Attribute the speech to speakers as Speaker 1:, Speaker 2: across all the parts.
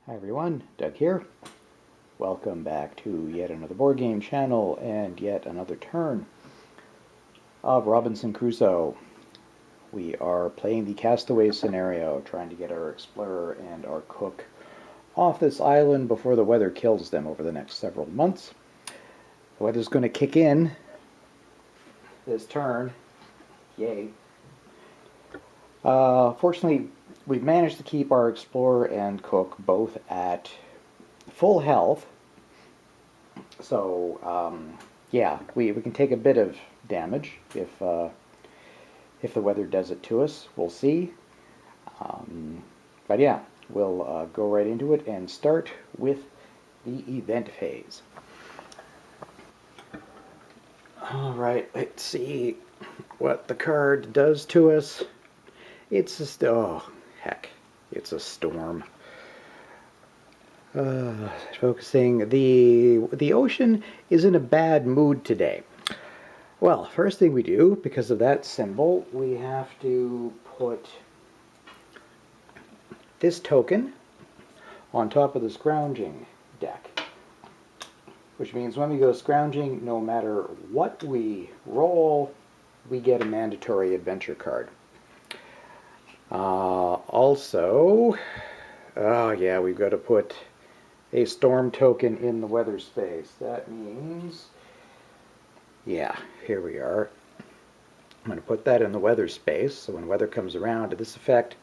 Speaker 1: Hi everyone, Doug here. Welcome back to yet another board game channel and yet another turn of Robinson Crusoe. We are playing the Castaways scenario, trying to get our explorer and our cook off this island before the weather kills them over the next several months. The weather's going to kick in this turn. Yay. Fortunately, we've managed to keep our explorer and cook both at full health. So, yeah, we can take a bit of damage if the weather does it to us. We'll see. But yeah, we'll go right into it and start with the event phase. Alright, let's see what the card does to us. It's just, oh, heck, it's a storm. Focusing, the ocean is in a bad mood today. Well, first thing we do, because of that symbol, we have to put this token on top of the scrounging deck. Which means when we go scrounging, no matter what we roll, we get a mandatory adventure card. Also, oh yeah, we've got to put a storm token in the weather space. That means, yeah, here we are. I'm going to put that in the weather space, so when weather comes around, this effect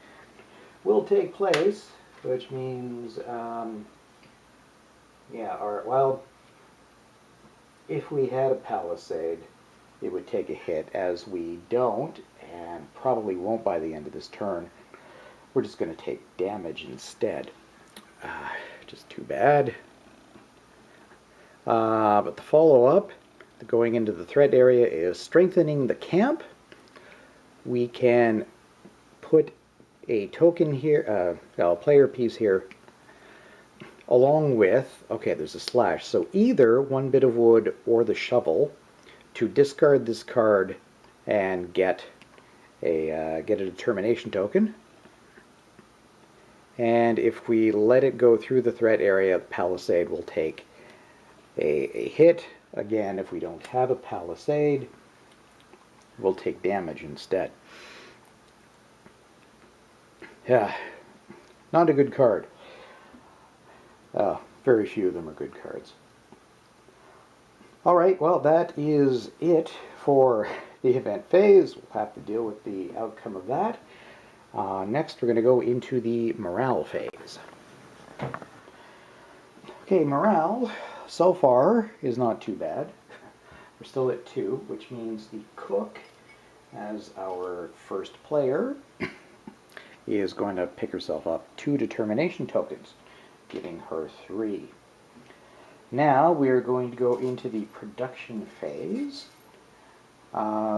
Speaker 1: will take place, which means, yeah, well, if we had a palisade, it would take a hit. As we don't, and probably won't by the end of this turn, we're just going to take damage instead. Just too bad. But the follow-up, going into the threat area, is strengthening the camp. We can put a token here, a player piece here, along with, okay, there's a slash, so either one bit of wood or the shovel to discard this card and get a determination token. And if we let it go through the threat area, the palisade will take a hit. Again, if we don't have a palisade, we'll take damage instead. Yeah, not a good card. Very few of them are good cards. Alright, well, that is it for the event phase. We'll have to deal with the outcome of that. Next, we're going to go into the morale phase. Okay, morale so far is not too bad. We're still at 2, which means the cook, as our first player, is going to pick herself up 2 determination tokens, giving her 3. Now we're going to go into the production phase.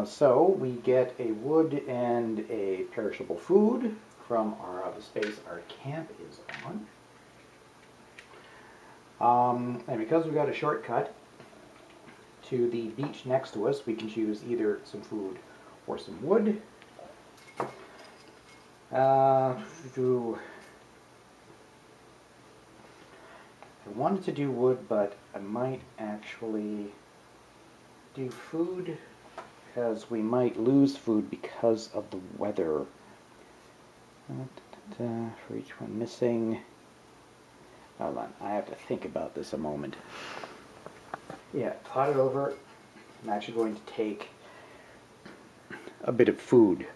Speaker 1: So we get a wood and a perishable food from the space our camp is on. And because we've got a shortcut to the beach next to us, we can choose either some food or some wood. I wanted to do wood, but I might actually do food, because we might lose food because of the weather. For each one missing. Hold on, I have to think about this a moment. Yeah, thought it over. I'm actually going to take a bit of food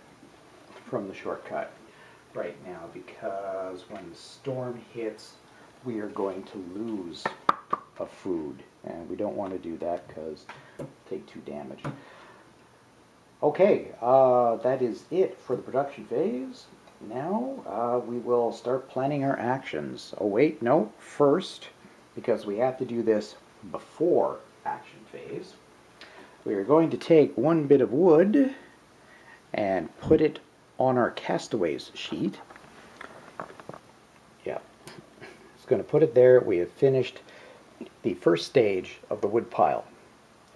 Speaker 1: from the shortcut right now, because when the storm hits, we are going to lose a food, and we don't want to do that because it'll take 2 damage. Okay, that is it for the production phase. Now we will start planning our actions. Oh wait, no, first, because we have to do this before action phase, we are going to take 1 bit of wood and put it on our Castaways sheet. Yeah, it's going to put it there. We have finished the first stage of the wood pile.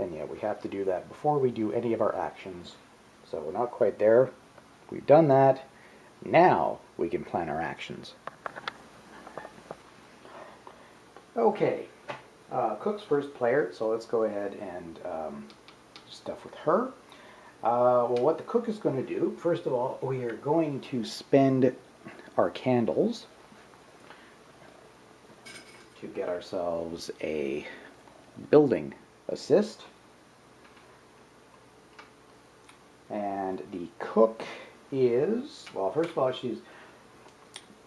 Speaker 1: And yeah, we have to do that before we do any of our actions. So we're not quite there. We've done that. Now we can plan our actions. Okay, Cook's first player, so let's go ahead and stuff with her. Well, what the Cook is going to do, first of all, we are going to spend our candles to get ourselves a building assist. And the Cook is, well, first of all,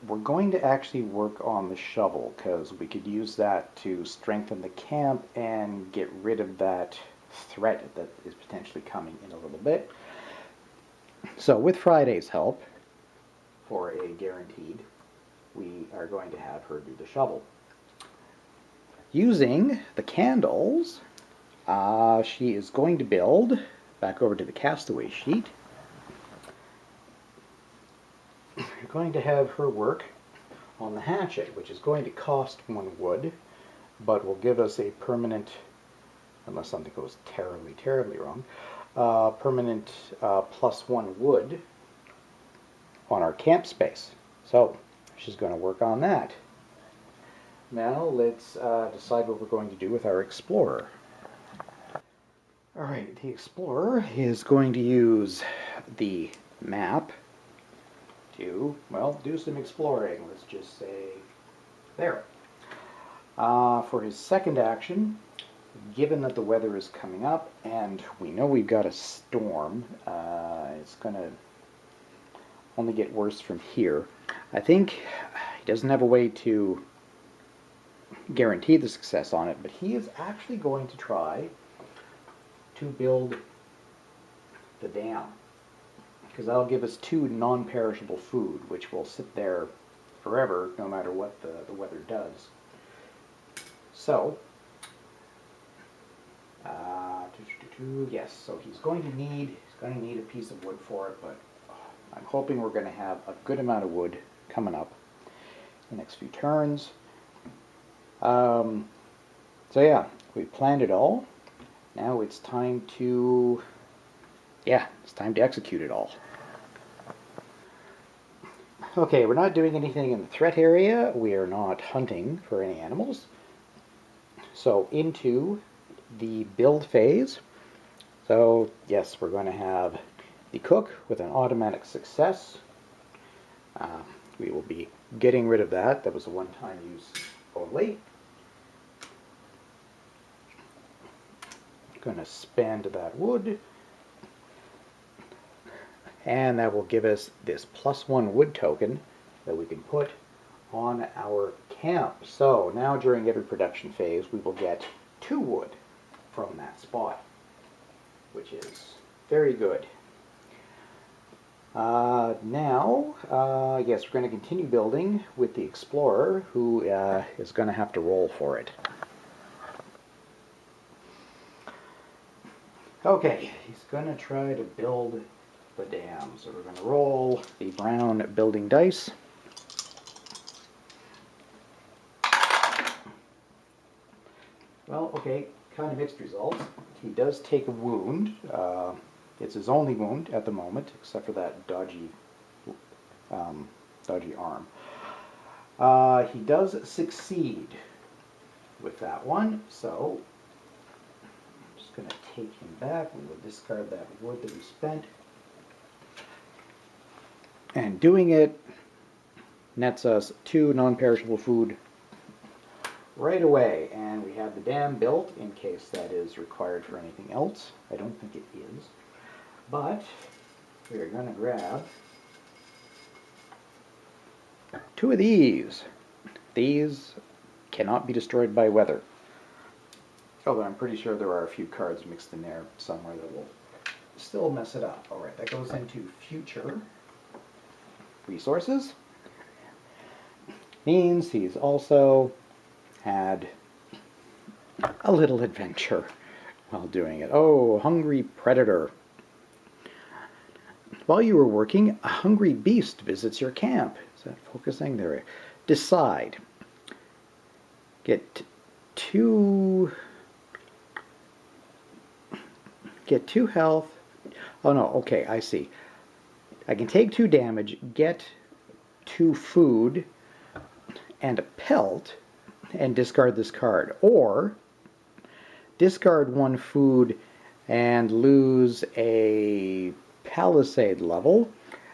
Speaker 1: we're going to actually work on the shovel because we could use that to strengthen the camp and get rid of that threat that is potentially coming in a little bit. So with Friday's help, for a guaranteed, we are going to have her do the shovel. Using the candles, she is going to build, back over to the Castaway sheet, we're going to have her work on the hatchet, which is going to cost 1 wood, but will give us a permanent, unless something goes terribly, terribly wrong, permanent +1 wood on our camp space. So she's going to work on that. Now let's decide what we're going to do with our explorer. Alright, the explorer is going to use the map to, well, do some exploring. Let's just say there. For his second action, given that the weather is coming up and we know we've got a storm, it's going to only get worse from here. I think he doesn't have a way to guarantee the success on it, but he is actually going to try to build the dam, because that'll give us 2 non-perishable food, which will sit there forever no matter what the weather does. So, yes, so he's going to need a piece of wood for it, but I'm hoping we're going to have a good amount of wood coming up the next few turns. So yeah, we've planned it all. Now it's time to, execute it all. Okay, we're not doing anything in the threat area. We are not hunting for any animals. So into the build phase. So yes, we're going to have the Cook with an automatic success. We will be getting rid of that. That was a one-time use only. Going to spend that wood, and that will give us this +1 wood token that we can put on our camp. So now during every production phase we will get 2 wood from that spot, which is very good. Now, yes, we're going to continue building with the explorer, who is going to have to roll for it. Okay, he's going to try to build the dam. So we're going to roll the brown building dice. Well, okay, kind of mixed results. He does take a wound. It's his only wound at the moment, except for that dodgy arm. He does succeed with that one, so going to take him back. We will discard that wood that we spent. And doing it nets us 2 non-perishable food right away. And we have the dam built in case that is required for anything else. I don't think it is. But we are going to grab 2 of these. These cannot be destroyed by weather. Although I'm pretty sure there are a few cards mixed in there somewhere that will still mess it up. Alright, that goes into future resources. Means he's also had a little adventure while doing it. Oh, hungry predator. While you were working, a hungry beast visits your camp. Is that focusing? There. Decide. Get 2 health. Oh no, okay, I see. I can take 2 damage, get 2 food, and a pelt, and discard this card, or discard one food and lose a Palisade level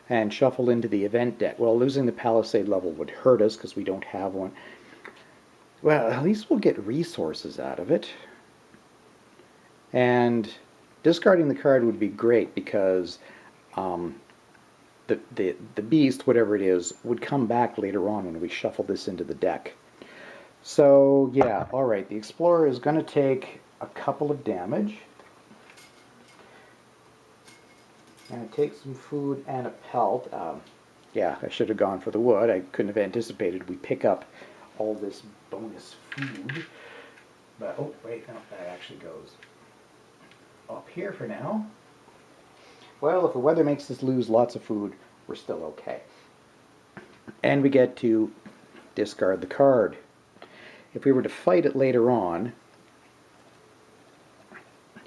Speaker 1: and shuffle into the event deck. Well, losing the Palisade level would hurt us because we don't have one. Well, at least we'll get resources out of it. And discarding the card would be great because the beast, whatever it is, would come back later on when we shuffle this into the deck. So, yeah, alright, the Explorer is going to take a couple of damage. And it takes some food and a pelt. Yeah, I should have gone for the wood. I couldn't have anticipated we pick up all this bonus food. But, oh, wait, no, that actually goes up here for now. Well, if the weather makes us lose lots of food, we're still okay. And we get to discard the card. If we were to fight it later on,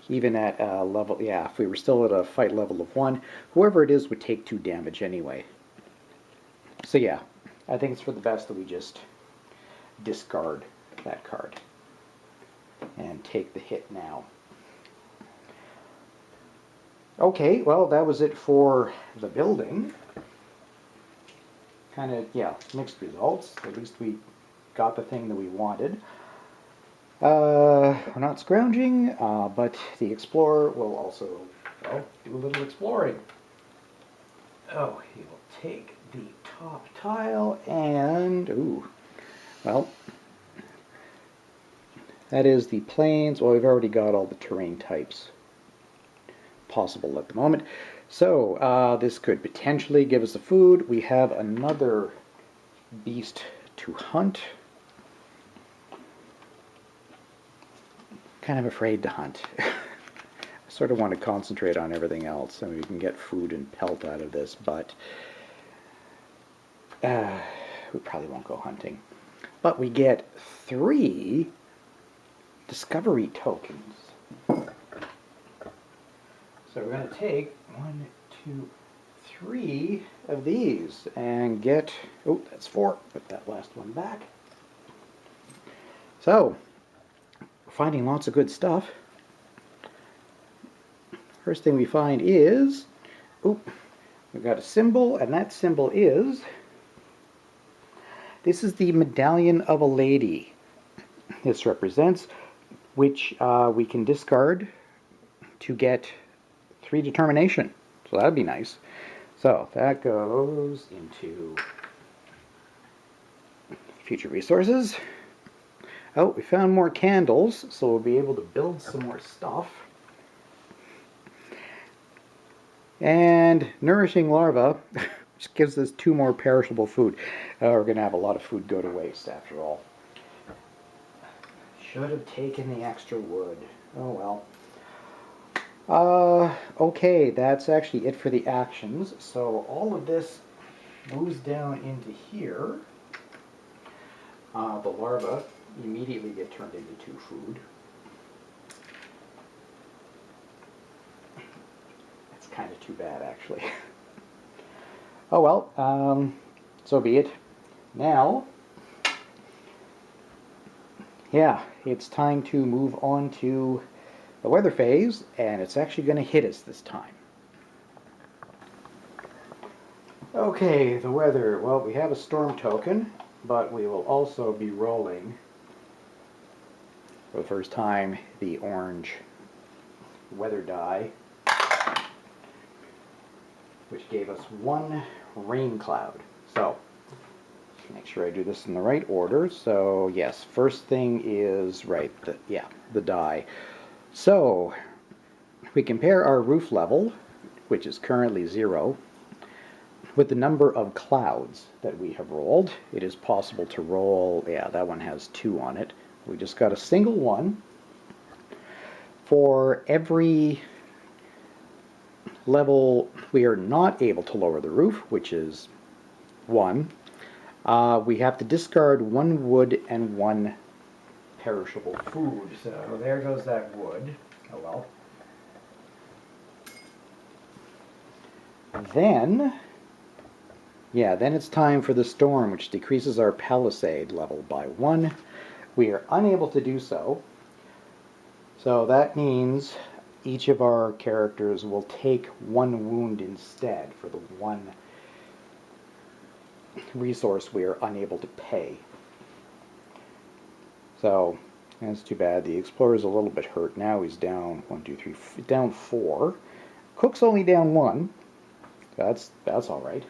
Speaker 1: even at level, yeah, if we were still at a fight level of 1, whoever it is would take 2 damage anyway. So yeah, I think it's for the best that we just discard that card and take the hit now. Okay, well, that was it for the building. Kind of, yeah, mixed results. At least we got the thing that we wanted. We're not scrounging, but the Explorer will also, well, do a little exploring. Oh, he will take the top tile and, ooh, well, that is the plains. Well, we've already got all the terrain types possible at the moment. So, this could potentially give us the food. We have another beast to hunt. Kind of afraid to hunt. I sort of want to concentrate on everything else. I mean, we can get food and pelt out of this, but we probably won't go hunting. But we get 3 discovery tokens. So we're going to take 1, 2, 3 of these and get, oh, that's 4. Put that last one back. So, we're finding lots of good stuff. First thing we find is, oh, we've got a symbol, and that symbol is, this is the Medallion of a Lady. This represents which we can discard to get 3 determination. So that'd be nice. So that goes into future resources. Oh, we found more candles, so we'll be able to build some more stuff. And nourishing larva, which gives us 2 more perishable food. We're going to have a lot of food go to waste after all. Should have taken the extra wood. Oh well. Okay, that's actually it for the actions. So all of this moves down into here. The larvae immediately get turned into 2 food. That's kind of too bad, actually. Oh well, so be it. Now, yeah, it's time to move on to the weather phase, and it's actually going to hit us this time. Okay, the weather. Well, we have a storm token, but we will also be rolling, for the first time, the orange weather die, which gave us 1 rain cloud. So, make sure I do this in the right order. So, yes, first thing is, right, the die. So, we compare our roof level, which is currently 0, with the number of clouds that we have rolled. It is possible to roll, yeah, that one has 2 on it. We just got a single one. For every level we are not able to lower the roof, which is 1, we have to discard 1 wood and 1 perishable food. So there goes that wood. Oh well. Then, yeah, then it's time for the storm, which decreases our Palisade level by 1. we are unable to do so. So that means each of our characters will take 1 wound instead for the 1 resource we are unable to pay. So that's too bad. The Explorer's a little bit hurt now. He's down 1, 2, 3, down 4. Cook's only down 1. That's all right.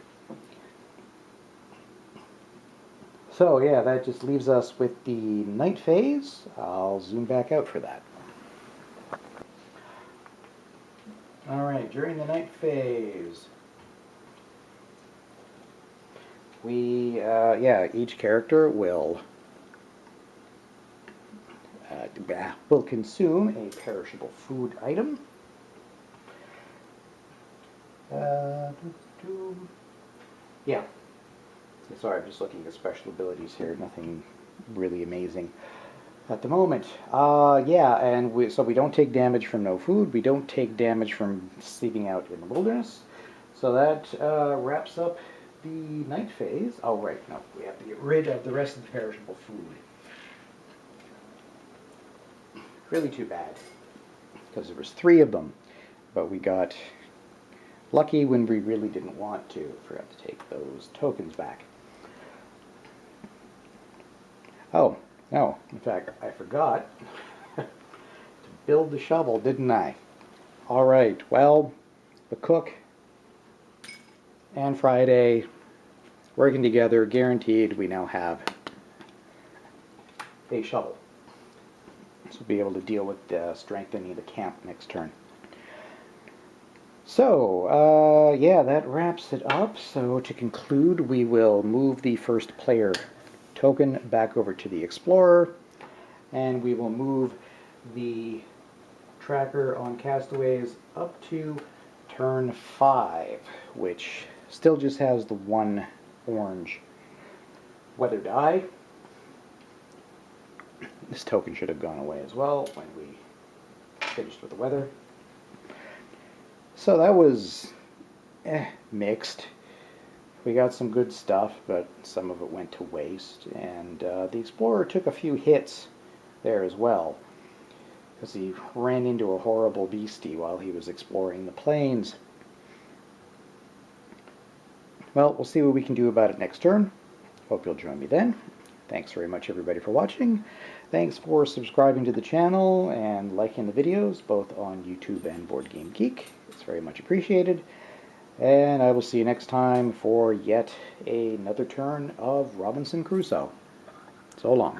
Speaker 1: So yeah, that just leaves us with the night phase. I'll zoom back out for that. Alright, during the night phase, we, each character will consume a perishable food item. Yeah. Sorry, I'm just looking at special abilities here. Nothing really amazing at the moment. So we don't take damage from no food. We don't take damage from sleeping out in the wilderness. So that wraps up the night phase. Oh, right. No, we have to get rid of the rest of the perishable food. Really too bad, because there was 3 of them, but we got lucky when we really didn't want to. Forgot to take those tokens back. Oh, no, in fact, I forgot to build the shovel, didn't I? Alright, well, the cook and Friday working together, guaranteed we now have a shovel. So we'll be able to deal with strengthening the camp next turn. So, yeah, that wraps it up. So to conclude, we will move the first player token back over to the Explorer, and we will move the tracker on Castaways up to turn 5, which still just has the 1 orange weather die. This token should have gone away as well when we finished with the weather. So that was mixed. We got some good stuff, but some of it went to waste. And the Explorer took a few hits there as well, because he ran into a horrible beastie while he was exploring the plains. Well, we'll see what we can do about it next turn. Hope you'll join me then. Thanks very much, everybody, for watching. Thanks for subscribing to the channel and liking the videos, both on YouTube and Board Game Geek. It's very much appreciated. And I will see you next time for yet another turn of Robinson Crusoe. So long.